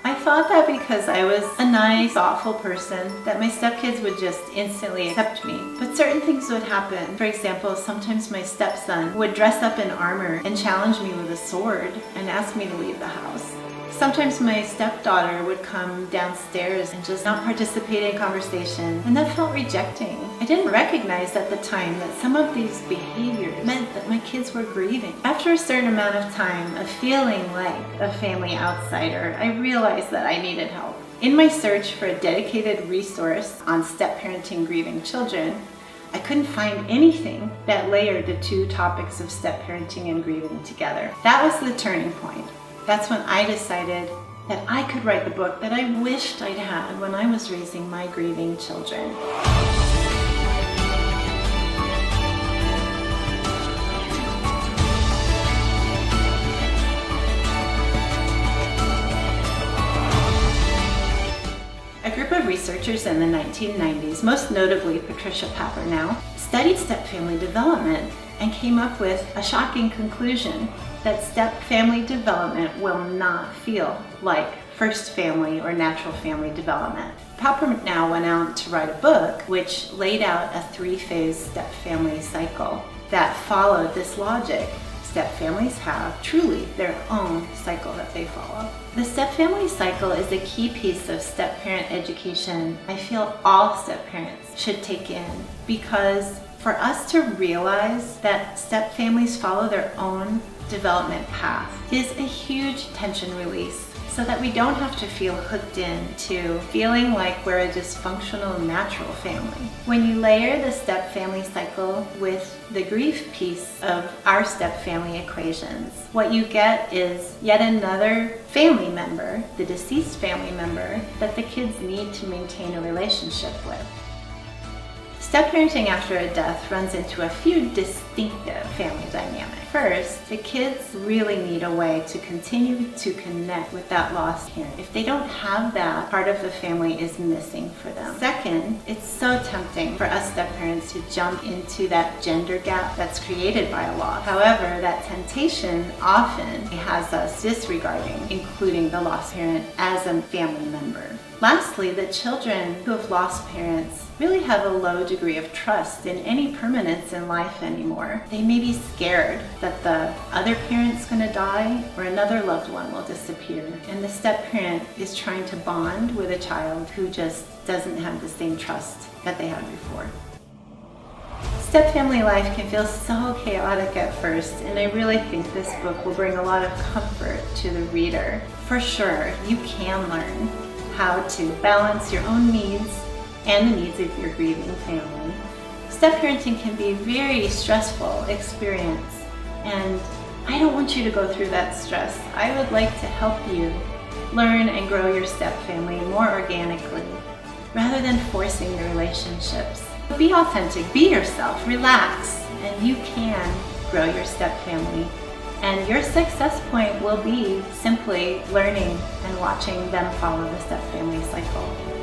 I thought that because I was a nice, thoughtful person, that my stepkids would just instantly accept me. But certain things would happen. For example, sometimes my stepson would dress up in armor and challenge me with a sword and ask me to leave the house. Sometimes my stepdaughter would come downstairs and just not participate in conversation, and that felt rejecting. I didn't recognize at the time that some of these behaviors meant that my kids were grieving. After a certain amount of time of feeling like a family outsider, I realized that I needed help. In my search for a dedicated resource on step-parenting grieving children, I couldn't find anything that layered the two topics of step-parenting and grieving together. That was the turning point. That's when I decided that I could write the book that I wished I'd had when I was raising my grieving children. A group of researchers in the 1990s, most notably Patricia Papernow, studied step-family development and came up with a shocking conclusion that step-family development will not feel like first family or natural family development. Papernow went out to write a book which laid out a three-phase step-family cycle that followed this logic. Step-families have truly their own cycle that they follow. The step-family cycle is a key piece of step-parent education I feel all step-parents should take in, because for us to realize that step-families follow their own development path is a huge tension release, so that we don't have to feel hooked into feeling like we're a dysfunctional natural family. When you layer the step-family cycle with the grief piece of our step-family equations, what you get is yet another family member, the deceased family member, that the kids need to maintain a relationship with. Step-parenting after a death runs into a few distinctive family dynamics. First, the kids really need a way to continue to connect with that lost parent. If they don't have that, part of the family is missing for them. Second, it's so tempting for us step-parents to jump into that gender gap that's created by a loss. However, that temptation often has us disregarding including the lost parent as a family member. Lastly, the children who have lost parents really have a low degree of trust in any permanence in life anymore. They may be scared that the other parent's going to die or another loved one will disappear, and the step-parent is trying to bond with a child who just doesn't have the same trust that they had before. Step-family life can feel so chaotic at first, and I really think this book will bring a lot of comfort to the reader. For sure, you can learn how to balance your own needs and the needs of your grieving family. Step-parenting can be a very stressful experience, and I don't want you to go through that stress. I would like to help you learn and grow your step-family more organically, rather than forcing the relationships. Be authentic, be yourself, relax, and you can grow your step-family. And your success point will be simply learning and watching them follow the step-family cycle.